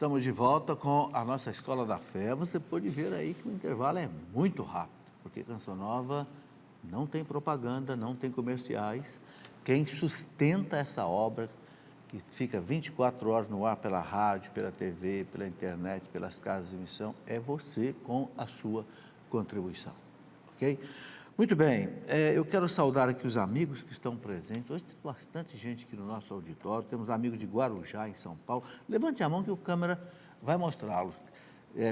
Estamos de volta com a nossa Escola da Fé. Você pode ver aí que o intervalo é muito rápido, porque Canção Nova não tem propaganda, não tem comerciais. Quem sustenta essa obra, que fica 24 horas no ar pela rádio, pela TV, pela internet, pelas casas de missão, é você com a sua contribuição, ok? Muito bem, eu quero saudar aqui os amigos que estão presentes. Hoje tem bastante gente aqui no nosso auditório, temos amigos de Guarujá, em São Paulo. Levante a mão que o câmera vai mostrá-los.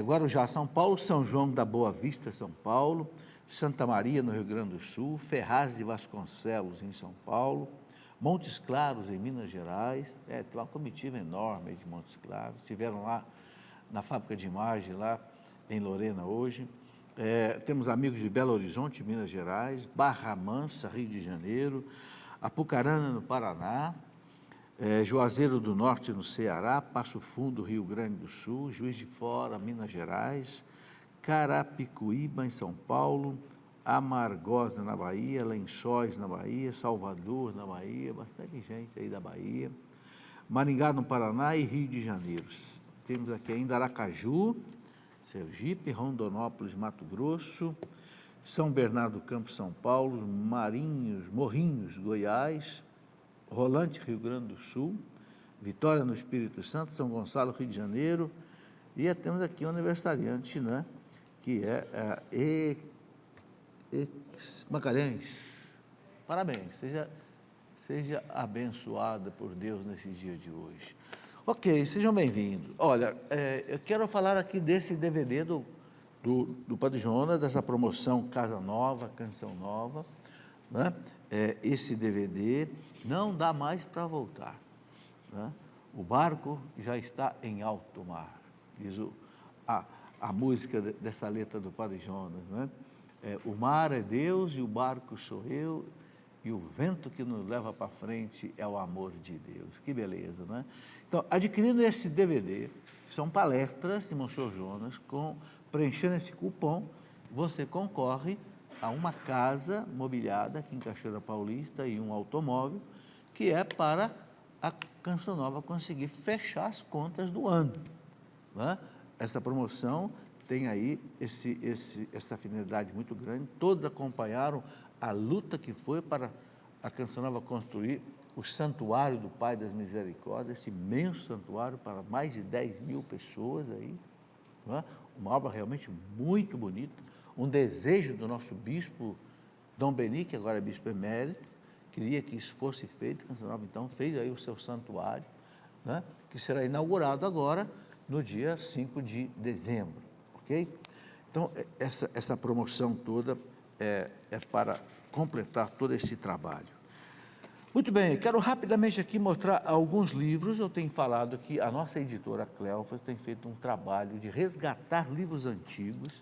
Guarujá, São Paulo, São João da Boa Vista, São Paulo, Santa Maria, no Rio Grande do Sul, Ferraz de Vasconcelos, em São Paulo, Montes Claros, em Minas Gerais. Tem uma comitiva enorme de Montes Claros. Estiveram lá na fábrica de imagem, lá em Lorena hoje. Temos amigos de Belo Horizonte, Minas Gerais, Barra Mansa, Rio de Janeiro, Apucarana, no Paraná, Juazeiro do Norte, no Ceará, Passo Fundo, Rio Grande do Sul, Juiz de Fora, Minas Gerais, Carapicuíba, em São Paulo, Amargosa, na Bahia, Lençóis, na Bahia, Salvador, na Bahia, bastante gente aí da Bahia, Maringá, no Paraná e Rio de Janeiro. Temos aqui ainda Aracaju, Sergipe, Rondonópolis, Mato Grosso, São Bernardo do Campo, São Paulo, Morrinhos, Goiás, Rolante, Rio Grande do Sul, Vitória, no Espírito Santo, São Gonçalo, Rio de Janeiro, e temos aqui um aniversariante, né, que é Magalhães. Parabéns, seja abençoada por Deus nesse dia de hoje. Ok, sejam bem-vindos. Olha, eu quero falar aqui desse DVD do Padre Jonas, dessa promoção Casa Nova, Canção Nova, né? Esse DVD não dá mais para voltar, né? O barco já está em alto mar, diz a música dessa letra do Padre Jonas, né? O mar é Deus e o barco sou eu, e o vento que nos leva para frente é o amor de Deus. Que beleza, né? Então, adquirindo esse DVD, são palestras de Monsenhor Jonas, preenchendo esse cupom, você concorre a uma casa mobiliada aqui em Cachoeira Paulista e um automóvel, que é para a Canção Nova conseguir fechar as contas do ano, né? Essa promoção tem aí essa afinidade muito grande. Todos acompanharam a luta que foi para a Canção Nova construir o Santuário do Pai das Misericórdias, esse imenso santuário para mais de 10 mil pessoas aí, não é? Uma obra realmente muito bonita, um desejo do nosso bispo Dom Beni, que agora é bispo emérito, queria que isso fosse feito. A Canção Nova então fez aí o seu santuário, né, que será inaugurado agora no dia 5 de dezembro, ok? Então, essa promoção toda é para completar todo esse trabalho. Muito bem, quero rapidamente aqui mostrar alguns livros. Eu tenho falado que a nossa editora Cleofas tem feito um trabalho de resgatar livros antigos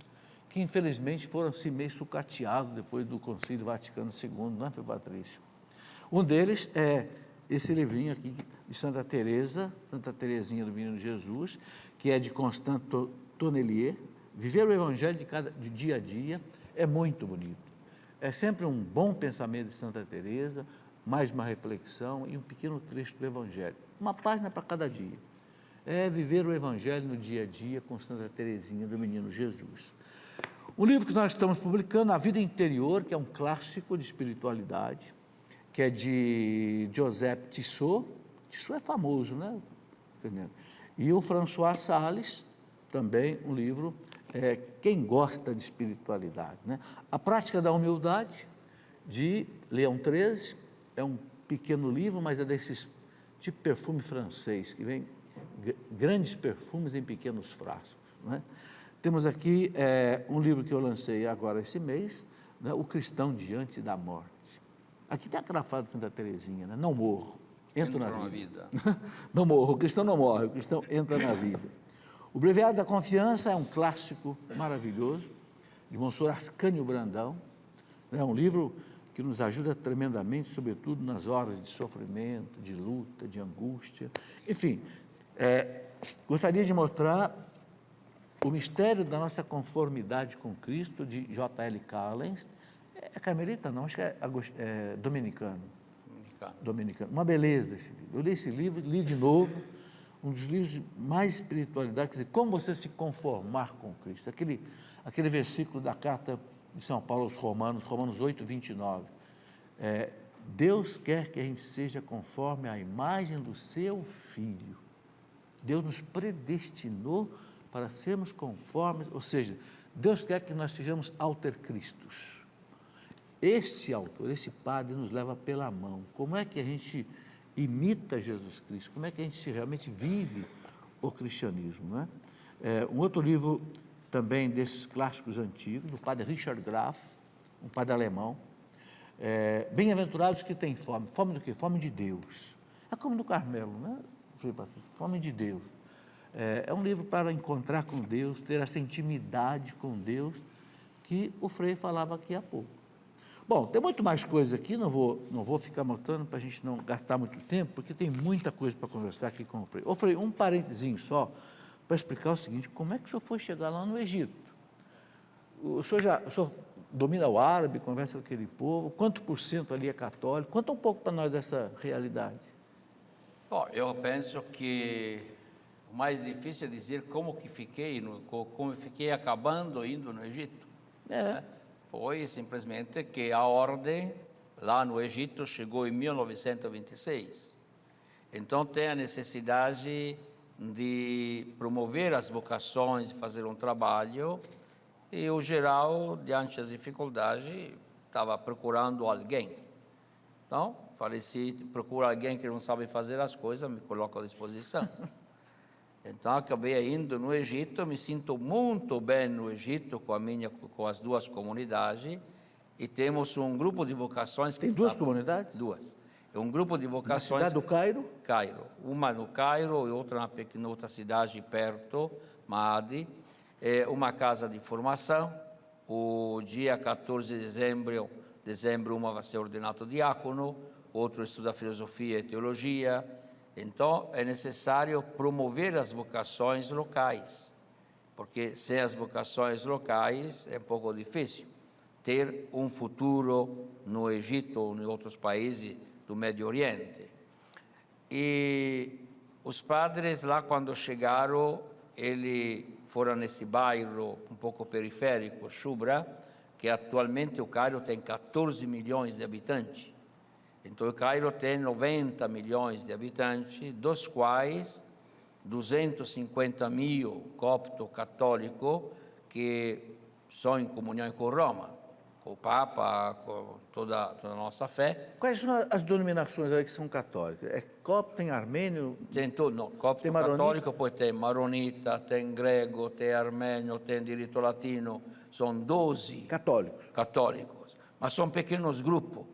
que infelizmente foram assim meio sucateados depois do Concílio Vaticano II, não é, Patrício? Um deles é esse livrinho aqui de Santa Teresa, Santa Teresinha do Menino Jesus, que é de Constant Tonnelier. Viver o Evangelho de dia a dia é muito bonito. É sempre um bom pensamento de Santa Teresa, mais uma reflexão e um pequeno trecho do Evangelho. Uma página para cada dia. É viver o Evangelho no dia a dia com Santa Teresinha do Menino Jesus. Um livro que nós estamos publicando, A Vida Interior, que é um clássico de espiritualidade, que é de Joseph Tissot. Tissot é famoso, né? E o François Sales, também um livro, quem gosta de espiritualidade, né? A Prática da Humildade, de Leão XIII, é um pequeno livro, mas é desses tipo perfume francês, que vem grandes perfumes em pequenos frascos, né? Temos aqui um livro que eu lancei agora esse mês, né? O Cristão Diante da Morte. Aqui tem aquela frase de Santa Teresinha, né? Não morro, entro na vida. Não morro, o cristão não morre, o cristão entra na vida. O Breviário da Confiança é um clássico maravilhoso, de Monsenhor Ascânio Brandão. É um livro que nos ajuda tremendamente, sobretudo nas horas de sofrimento, de luta, de angústia. Enfim, gostaria de mostrar O Mistério da Nossa Conformidade com Cristo, de J.L. Callens. É carmelita? Não, acho que é dominicano. Dominicano. Uma beleza esse livro. Eu li esse livro, li de novo, um dos livros de mais espiritualidade, quer dizer, como você se conformar com Cristo. Aquele versículo da carta de São Paulo aos Romanos, Romanos 8, 29. Deus quer que a gente seja conforme a imagem do seu Filho. Deus nos predestinou para sermos conformes, ou seja, Deus quer que nós sejamos alter Cristos. Este autor, esse padre nos leva pela mão. Como é que a gente imita Jesus Cristo? Como é que a gente realmente vive o cristianismo, não é? Um outro livro também desses clássicos antigos, do padre Richard Graf, um padre alemão, bem-aventurados que têm fome. Fome do quê? Fome de Deus. É como no Carmelo, né? Fome de Deus. É um livro para encontrar com Deus, ter essa intimidade com Deus, que o Frei falava aqui há pouco. Bom, tem muito mais coisa aqui, não vou ficar mostrando para a gente não gastar muito tempo, porque tem muita coisa para conversar aqui com o Frei. Ô Frei, um parentezinho só, para explicar o seguinte: como é que o senhor foi chegar lá no Egito? O senhor domina o árabe, conversa com aquele povo, quanto por cento ali é católico? Conta um pouco para nós dessa realidade. Bom, eu penso que o mais difícil é dizer como fiquei acabando indo no Egito. Foi simplesmente que a ordem lá no Egito chegou em 1926. Então tem a necessidade de promover as vocações, fazer um trabalho, e o geral, diante das dificuldades, estava procurando alguém. Então, falei, se procura alguém que não sabe fazer as coisas, me coloco à disposição. Então, acabei indo no Egito, me sinto muito bem no Egito com as duas comunidades, e temos um grupo de vocações. Tem duas comunidades? Duas. É um grupo de vocações. Na cidade do Cairo? Cairo. Uma no Cairo e outra na outra cidade perto, Maadi. É uma casa de formação. O dia 14 de dezembro, uma vai ser ordenado diácono, outro estuda filosofia e teologia. Então, é necessário promover as vocações locais, porque sem as vocações locais é um pouco difícil ter um futuro no Egito ou em outros países do Médio Oriente. E os padres lá, quando chegaram, eles foram nesse bairro um pouco periférico, Shubra, que atualmente o Cairo tem 14 milhões de habitantes. Então, o Cairo tem 90 milhões de habitantes, dos quais 250 mil copto-católicos que são em comunhão com Roma, com o Papa, com toda a nossa fé. Quais são as denominações aí que são católicas? É copto, tem armênio? Tem tudo, não, copto-católico, poi tem maronita, tem grego, tem armênio, tem direito latino, são 12 católicos, mas são pequenos grupos.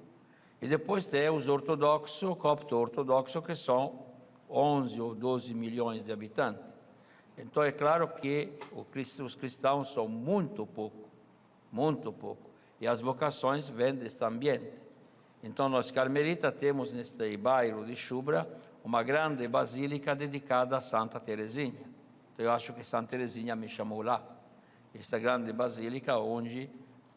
E depois tem os ortodoxos, copto-ortodoxos, que são 11 ou 12 milhões de habitantes. Então é claro que os cristãos são muito pouco. E as vocações vêm deste ambiente. Então nós carmelitas temos neste bairro de Shubra uma grande basílica dedicada a Santa Teresinha. Então eu acho que Santa Teresinha me chamou lá. Esta grande basílica onde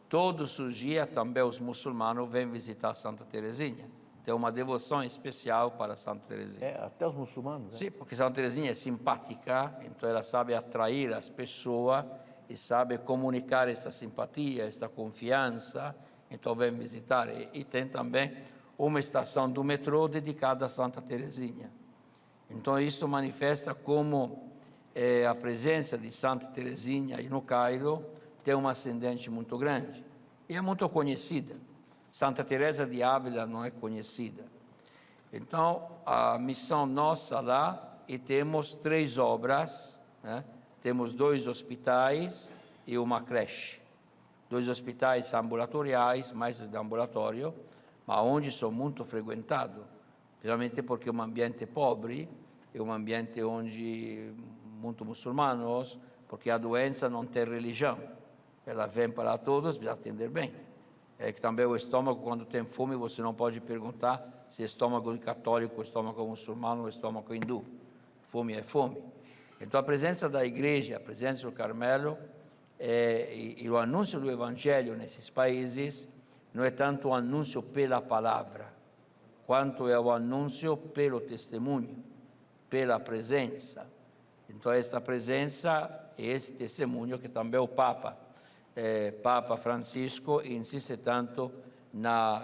todos os dias também os muçulmanos vêm visitar Santa Teresinha. Tem uma devoção especial para Santa Teresinha. Até os muçulmanos? Sim, porque Santa Teresinha é simpática, então ela sabe atrair as pessoas e sabe comunicar essa simpatia, essa confiança, então vem visitar. E tem também uma estação do metrô dedicada a Santa Teresinha. Então isso manifesta como a presença de Santa Teresinha no Cairo tem uma ascendente muito grande e é muito conhecida. Santa Teresa de Ávila não é conhecida. Então, a missão nossa lá, e temos 3 obras, né? Temos 2 hospitais e uma creche. 2 hospitais ambulatoriais, mais de ambulatório, mas onde são muito frequentados, principalmente porque é um ambiente pobre, é um ambiente onde muitos muçulmanos, porque a doença não tem religião. Ela vem para todos, precisa atender bem. É que também o estômago, quando tem fome, você não pode perguntar se é estômago de católico, estômago muçulmano ou estômago hindu. Fome é fome. Então a presença da igreja, a presença do Carmelo e o anúncio do evangelho nesses países não é tanto o anúncio pela palavra, quanto é o anúncio pelo testemunho. pela presença. Então, esta presença é esse testemunho que também o Papa Francisco insiste tanto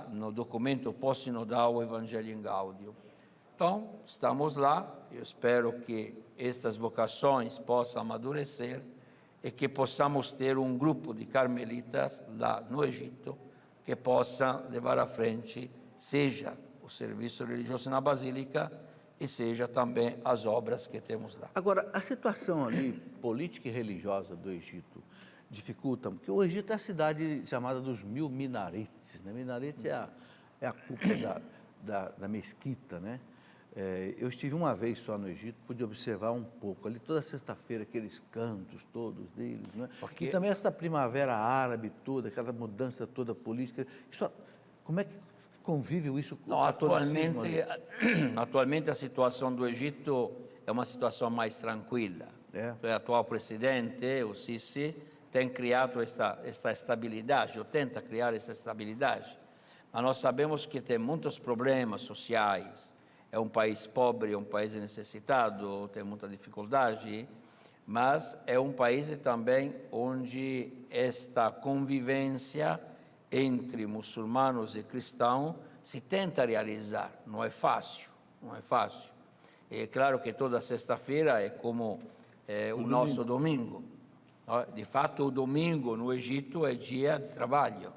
no documento pós-sinodal Evangelho em Gaudium. Então, estamos lá, eu espero que estas vocações possam amadurecer e que possamos ter um grupo de carmelitas lá no Egito que possa levar à frente, seja o serviço religioso na Basílica e seja também as obras que temos lá. Agora, a situação ali, política e religiosa do Egito, dificulta, porque o Egito é a cidade chamada dos 1000 minaretes, né? Minaretes é a cúpula da mesquita, né? Eu estive uma vez só no Egito, pude observar um pouco, ali toda sexta-feira, aqueles cantos todos deles, né? Porque... E também essa primavera árabe toda, aquela mudança toda política, isso, como é que convive isso com Não, atualmente a situação do Egito é uma situação mais tranquila. O atual presidente, o Sisi, tem criado esta estabilidade, ou tenta criar essa estabilidade. Mas nós sabemos que tem muitos problemas sociais. É um país pobre, é um país necessitado, tem muita dificuldade, mas é um país também onde esta convivência entre muçulmanos e cristãos se tenta realizar. Não é fácil, não é fácil. É claro que toda sexta-feira é como o nosso domingo. De fato, o domingo no Egito é dia de trabalho.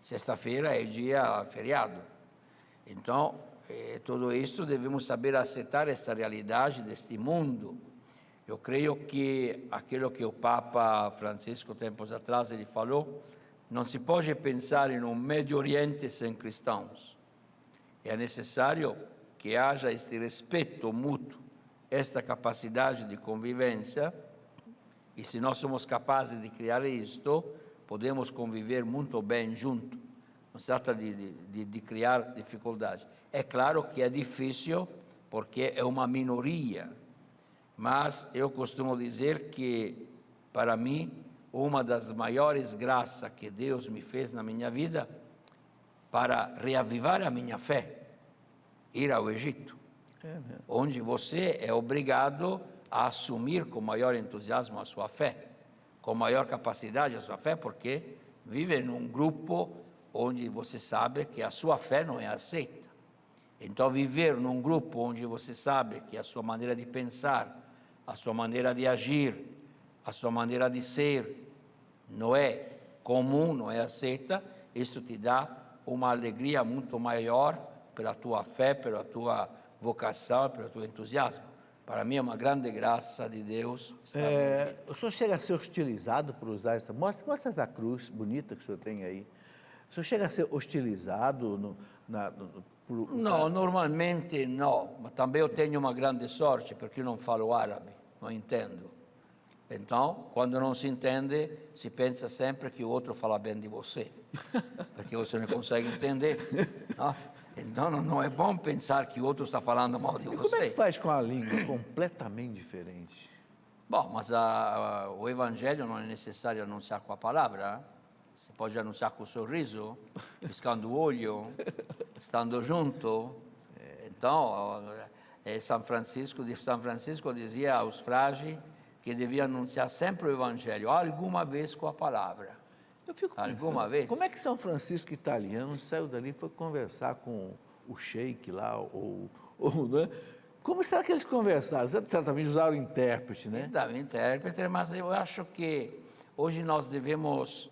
Sexta-feira é dia feriado. Então, tudo isso devemos saber aceitar essa realidade deste mundo. Eu creio que aquilo que o Papa Francisco, tempos atrás, ele falou, não se pode pensar em um Médio Oriente sem cristãos. É necessário que haja este respeito mútuo, esta capacidade de convivência, e se nós somos capazes de criar isto, podemos conviver muito bem juntos. Não se trata de criar dificuldades. É claro que é difícil, porque é uma minoria, mas eu costumo dizer que, para mim, uma das maiores graças que Deus me fez na minha vida, para reavivar a minha fé, ir ao Egito, onde você é obrigado a assumir com maior entusiasmo a sua fé, com maior capacidade a sua fé, porque vive num grupo onde você sabe que a sua fé não é aceita. Então, viver num grupo onde você sabe que a sua maneira de pensar, a sua maneira de agir, a sua maneira de ser não é comum, não é aceita, isso te dá uma alegria muito maior pela tua fé, pela tua vocação, pelo teu entusiasmo. Para mim é uma grande graça de Deus. O senhor chega a ser hostilizado por usar essa... Mostra essa cruz bonita que o senhor tem aí. O senhor chega a ser hostilizado Não, normalmente não, mas também eu tenho uma grande sorte, porque eu não falo árabe, não entendo. Então, quando não se entende, se pensa sempre que o outro fala bem de você, porque você não consegue entender. Não? Então, não é bom pensar que o outro está falando mal de você. Como é que faz com a língua completamente diferente? Bom, mas o Evangelho não é necessário anunciar com a palavra. Você pode anunciar com o sorriso, piscando o olho, estando junto. Então, São Francisco dizia aos frades que devia anunciar sempre o Evangelho, alguma vez com a palavra. Eu fico pensando, alguma vez. Como é que São Francisco italiano saiu dali e foi conversar com o sheik lá, né? Como será que eles conversaram? Certamente usaram intérprete, né? Intérprete, mas eu acho que hoje nós devemos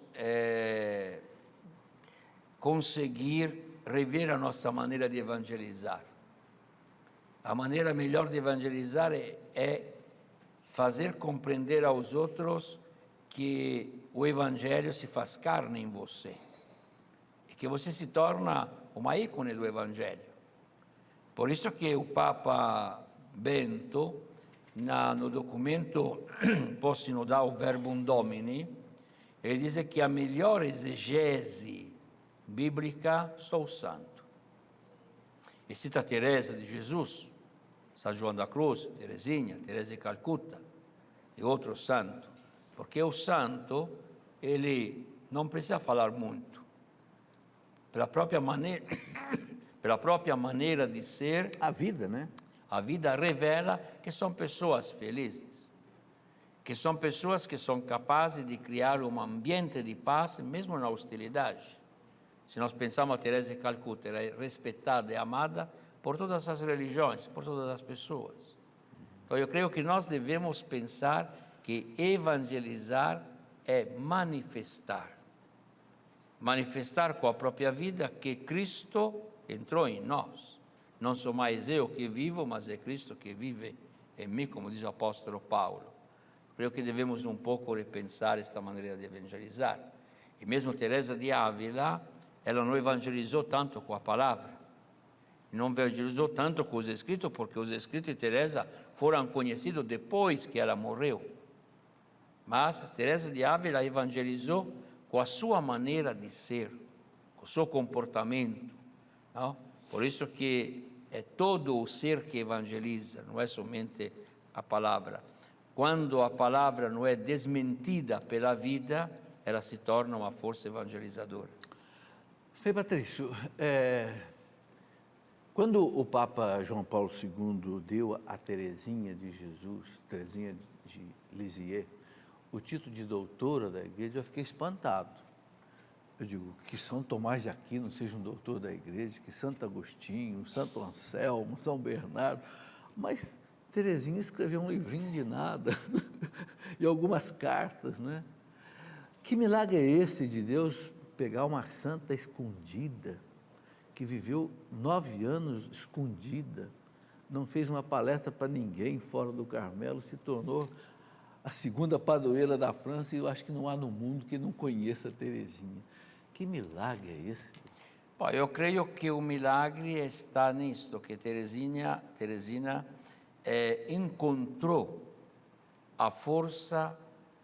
conseguir rever a nossa maneira de evangelizar. A maneira melhor de evangelizar é fazer compreender aos outros que o Evangelho se faz carne em você e que você se torna uma ícone do Evangelho. Por isso que o Papa Bento, no documento pós-sinodal Verbum Domini, ele diz que a melhor exegese bíblica sou o santo. E cita Teresa de Jesus, São João da Cruz, Teresinha, Teresa de Calcutta e outros santos. Porque o santo, ele não precisa falar muito. Pela própria maneira de ser... A vida, né? A vida revela que são pessoas felizes, que são pessoas que são capazes de criar um ambiente de paz, mesmo na hostilidade. Se nós pensamos a Teresa de Calcutá, ela é respeitada e amada por todas as religiões, por todas as pessoas. Então, eu creio que nós devemos pensar que evangelizar é manifestar com a própria vida que Cristo entrou em nós. Não sou mais eu que vivo, mas é Cristo que vive em mim, como diz o apóstolo Paulo. Creio que devemos um pouco repensar esta maneira de evangelizar. E mesmo Teresa de Ávila, ela não evangelizou tanto com a palavra, não evangelizou tanto com os escritos, porque os escritos de Teresa foram conhecidos depois que ela morreu. Mas Teresa de Ávila evangelizou com a sua maneira de ser, com o seu comportamento. Não? Por isso que é todo o ser que evangeliza, não é somente a palavra. Quando a palavra não é desmentida pela vida, ela se torna uma força evangelizadora. Frei Patrício, quando o Papa João Paulo II deu a Teresinha de Jesus, Teresinha de Lisieux, o título de doutora da igreja, eu fiquei espantado. Eu digo, que São Tomás de Aquino seja um doutor da igreja, que Santo Agostinho, Santo Anselmo, São Bernardo, mas Teresinha escreveu um livrinho de nada, e algumas cartas, né? Que milagre é esse de Deus pegar uma santa escondida, que viveu 9 anos escondida, não fez uma palestra para ninguém fora do Carmelo, se tornou a segunda padroeira da França, e eu acho que não há no mundo que não conheça Teresinha. Que milagre é esse? Bom, eu creio que o milagre está nisto, que Teresina encontrou a força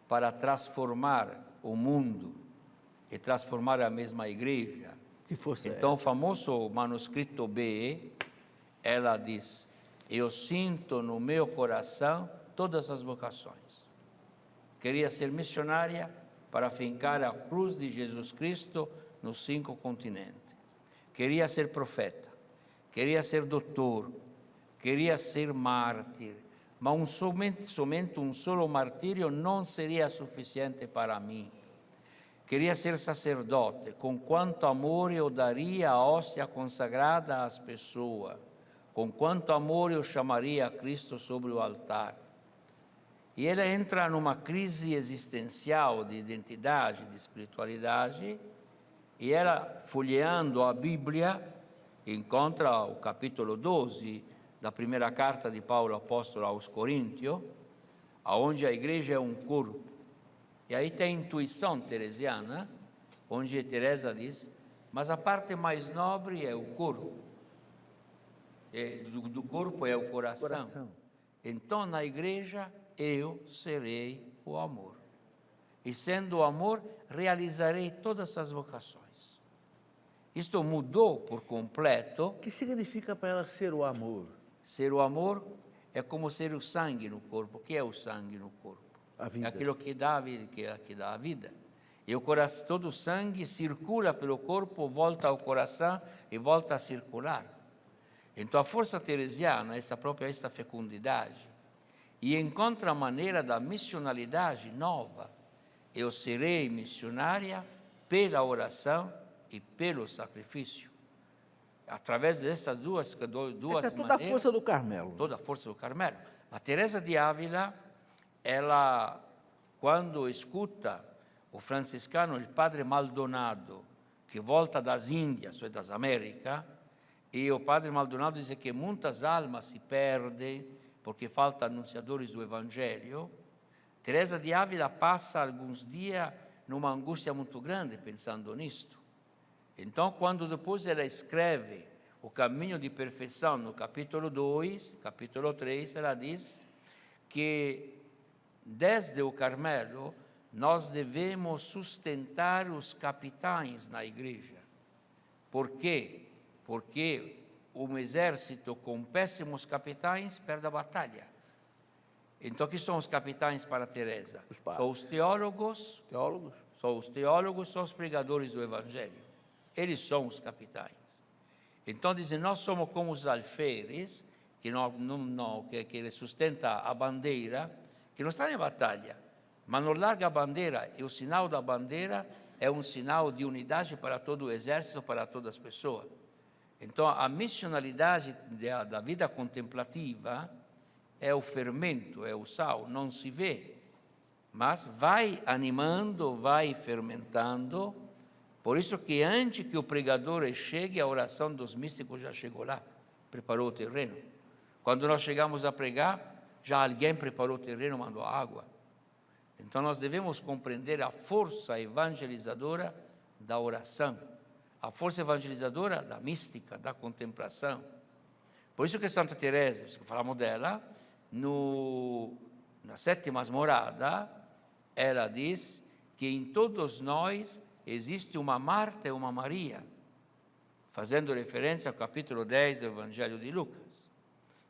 para transformar o mundo e transformar a mesma igreja. Que força então, o famoso manuscrito B, ela diz, eu sinto no meu coração todas as vocações. Queria ser missionária para fincar a cruz de Jesus Cristo nos 5 continentes. Queria ser profeta, queria ser doutor, queria ser mártir, mas somente um solo martírio não seria suficiente para mim. Queria ser sacerdote, com quanto amor eu daria a hóstia consagrada às pessoas, com quanto amor eu chamaria a Cristo sobre o altar. E ela entra numa crise existencial de identidade, de espiritualidade, e ela, folheando a Bíblia, encontra o capítulo 12 da primeira carta de Paulo apóstolo aos Coríntios, onde a igreja é um corpo. E aí tem a intuição teresiana, onde Teresa diz, mas a parte mais nobre é o corpo. Do corpo é o coração. Então, na igreja, eu serei o amor. E sendo o amor, realizarei todas as vocações. Isto mudou por completo. O que significa para ela ser o amor? Ser o amor é como ser o sangue no corpo. O que é o sangue no corpo? A vida. É aquilo que dá a vida, que dá a vida. E o coração, todo o sangue circula pelo corpo, volta ao coração e volta a circular. Então a força teresiana é esta fecundidade. E encontra a maneira da missionalidade nova. Eu serei missionária pela oração e pelo sacrifício. Através dessas duas Essa é maneiras. toda a força do Carmelo. Toda a força do Carmelo. A Teresa de Ávila, ela, quando escuta o franciscano, o padre Maldonado, que volta das Índias, ou das Américas, e o padre Maldonado diz que muitas almas se perdem porque faltam anunciadores do Evangelho. Teresa de Ávila passa alguns dias numa angústia muito grande pensando nisto. Então, quando depois ela escreve o caminho de perfeição no capítulo 2, capítulo 3, ela diz que desde o Carmelo nós devemos sustentar os capitães na igreja. Por quê? Porque um exército com péssimos capitães perde a batalha. Então, que são os capitães para Teresa? São os teólogos. São os teólogos, são os pregadores do Evangelho. Eles são os capitães. Então, dizem, nós somos como os alferes che sustenta a bandeira, che non sta in battaglia, ma non larga a bandeira, e o sinal da bandeira é um sinal de unidade para todo o exército, para todas as pessoas. Então, a missionalidade da vida contemplativa é o fermento, é o sal, não se vê, mas vai animando, vai fermentando. Por isso que antes que o pregador chegue, a oração dos místicos já chegou lá, preparou o terreno. Quando nós chegamos a pregar, já alguém preparou o terreno, mandou água. Então nós devemos compreender a força evangelizadora da oração, a força evangelizadora da mística, da contemplação. Por isso que Santa Teresa, que falamos dela, na sétima morada, ela diz que em todos nós existe uma Marta e uma Maria, fazendo referência ao capítulo 10 do Evangelho de Lucas.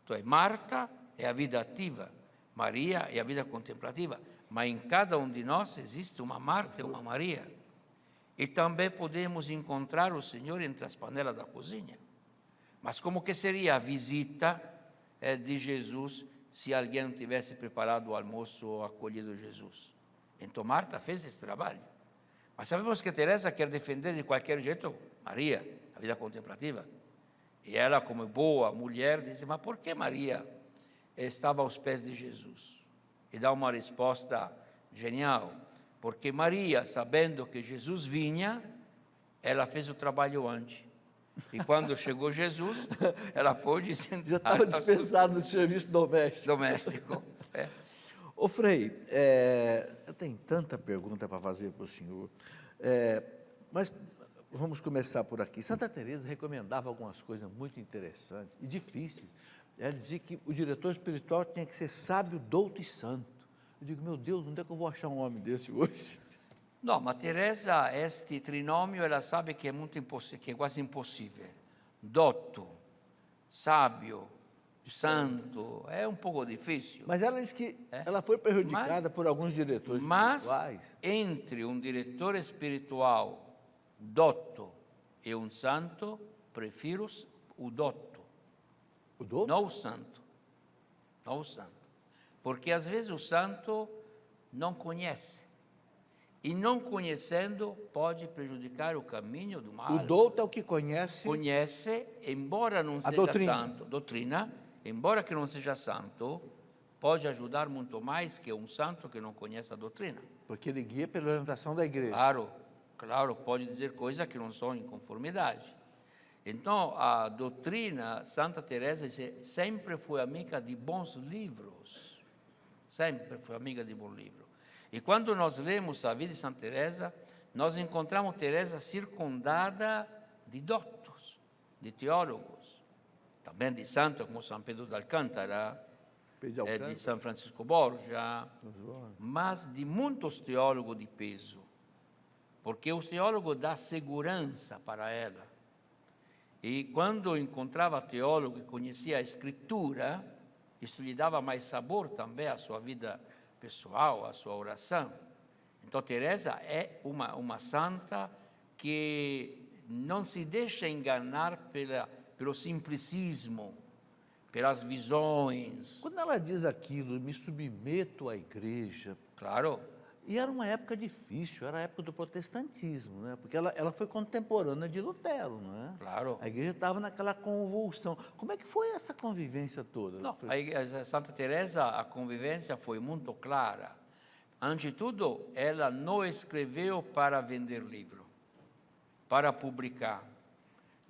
Então, Marta é a vida ativa, Maria é a vida contemplativa, mas em cada um de nós existe uma Marta e uma Maria. E também podemos encontrar o Senhor entre as panelas da cozinha. Mas como que seria a visita de Jesus se alguém não tivesse preparado o almoço ou acolhido Jesus? Então Marta fez esse trabalho. Mas sabemos que Teresa quer defender de qualquer jeito Maria, a vida contemplativa. E ela, como boa mulher, diz: mas por que Maria estava aos pés de Jesus? E dá uma resposta genial. Porque Maria, sabendo que Jesus vinha, ela fez o trabalho antes. E quando chegou Jesus, ela pôde sentar. Já estava dispensado do serviço doméstico. É. Ô Frei, eu tenho tanta pergunta para fazer para o senhor, mas vamos começar por aqui. Santa Teresa recomendava algumas coisas muito interessantes e difíceis. Ela dizia que o diretor espiritual tinha que ser sábio, douto e santo. Eu digo, meu Deus, onde é que eu vou achar um homem desse hoje? Não, mas Teresa, este trinômio, ela sabe que é muito impossível, que é quase impossível. Dotto, sábio, santo, é um pouco difícil. Mas ela disse que ela foi prejudicada por alguns diretores espirituais. Mas entre um diretor espiritual dotto e um santo, prefiro o dotto. O dotto? Não o santo. Não o santo. Porque às vezes o santo não conhece. E não conhecendo pode prejudicar o caminho do mal. O douto é o que conhece. Conhece, embora não seja santo, doutrina, embora que não seja santo, pode ajudar muito mais que um santo que não conhece a doutrina. Porque ele guia pela orientação da igreja. Claro, pode dizer coisas que não são em conformidade. Então, a doutrina, Santa Teresa sempre foi amiga de bons livros. Sempre foi amiga de bons livros. E quando nós lemos a vida de Santa Teresa, nós encontramos Teresa circundada de doutos, de teólogos, também de santos como São Pedro de Alcântara, de São Francisco Borja, mas de muitos teólogos de peso, porque os teólogos dão segurança para ela. E quando encontrava teólogo que conhecia a Escritura, isso lhe dava mais sabor também à sua vida pessoal, à sua oração. Então, Teresa é uma santa que não se deixa enganar pelo simplicismo, pelas visões. Quando ela diz aquilo, me submeto à igreja. Claro. E era uma época difícil, era a época do protestantismo, né? Porque ela foi contemporânea de Lutero, não é? Claro. A igreja estava naquela convulsão. Como é que foi essa convivência toda? Não, a Santa Teresa, a convivência foi muito clara. Antes de tudo, ela não escreveu para vender livro, para publicar.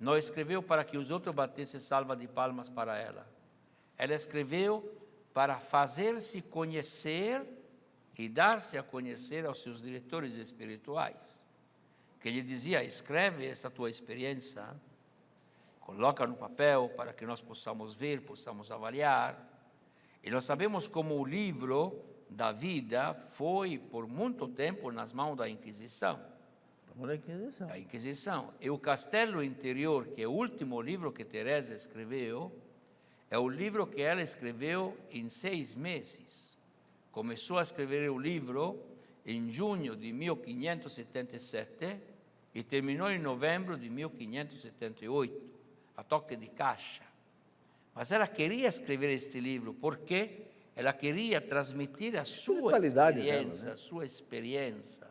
Não escreveu para que os outros batessem salva de palmas para ela. Ela escreveu para fazer-se conhecer e dar-se a conhecer aos seus diretores espirituais, que lhe dizia: escreve essa tua experiência, coloca no papel para que nós possamos ver, possamos avaliar. E nós sabemos como o livro da vida foi por muito tempo nas mãos da Inquisição. Da Inquisição. E o Castelo Interior, que é o último livro que Teresa escreveu, é o livro que ela escreveu em 6 meses. Começou a escrever o livro em junho de 1577 e terminou em novembro de 1578, a toque de caixa. Mas ela queria escrever este livro porque ela queria transmitir a sua qualidade experiência, dela, né? a sua experiência.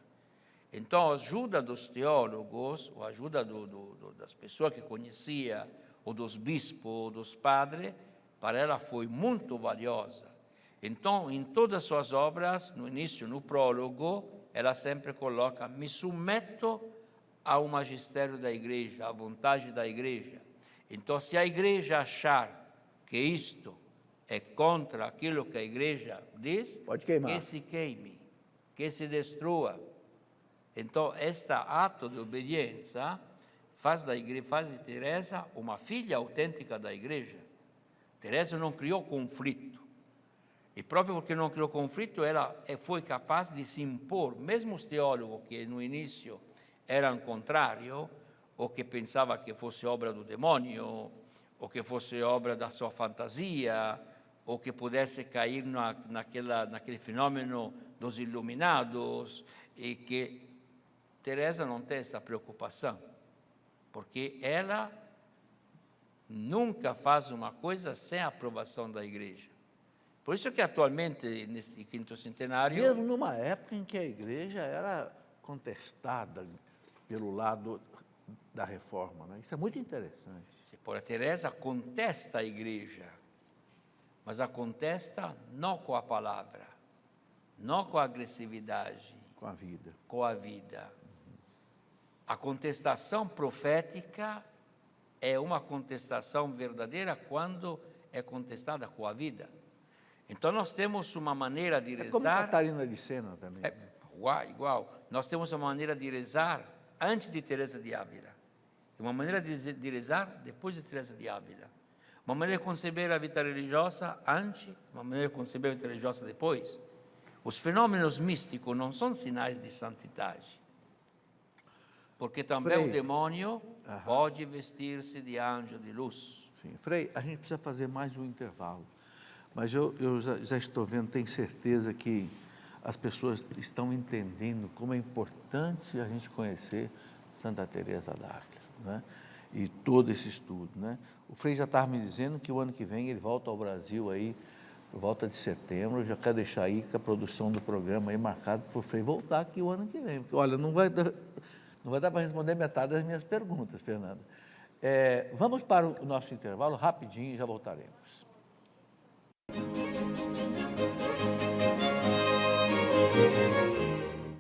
Então, a ajuda dos teólogos, a ajuda das pessoas que conhecia, ou dos bispos, ou dos padres, para ela foi muito valiosa. Então, em todas as suas obras, no início, no prólogo, ela sempre coloca: me submeto ao magistério da igreja, à vontade da igreja. Então, se a igreja achar que isto é contra aquilo que a igreja diz, Pode queimar. que se queime, que se destrua. Então, este ato de obediência faz de Teresa uma filha autêntica da igreja. Teresa não criou conflito. E próprio porque não criou conflito, ela foi capaz de se impor, mesmo os teólogos que no início eram contrários, ou que pensavam que fosse obra do demônio, ou que fosse obra da sua fantasia, ou que pudesse cair naquele fenômeno dos iluminados, e que Teresa não tem essa preocupação, porque ela nunca faz uma coisa sem a aprovação da igreja. Por isso que atualmente, neste quinto centenário... Mesmo numa época em que a igreja era contestada pelo lado da reforma, né? Isso é muito interessante. Por a Teresa contesta a igreja, mas a contesta não com a palavra, não com a agressividade, Com a vida. com a vida. A contestação profética é uma contestação verdadeira quando é contestada com a vida. Então, nós temos uma maneira de rezar... É como Catarina de Sena também. Igual. Nós temos uma maneira de rezar antes de Teresa de Ávila. E uma maneira de rezar depois de Teresa de Ávila. Uma maneira de conceber a vida religiosa antes, uma maneira de conceber a vida religiosa depois. Os fenômenos místicos não são sinais de santidade. Porque também Frei, o demônio pode vestir-se de anjo de luz. Sim. Frei, a gente precisa fazer mais um intervalo. Mas eu já estou vendo, tenho certeza que as pessoas estão entendendo como é importante a gente conhecer Santa Teresa d'Ávila, né? E todo esse estudo, né? O Frei já estava me dizendo que o ano que vem ele volta ao Brasil aí, por volta de setembro. Eu já quero deixar aí com a produção do programa aí marcado para o Frei voltar aqui o ano que vem. Porque, olha, não vai dar para responder metade das minhas perguntas, Fernanda. Vamos para o nosso intervalo rapidinho e já voltaremos.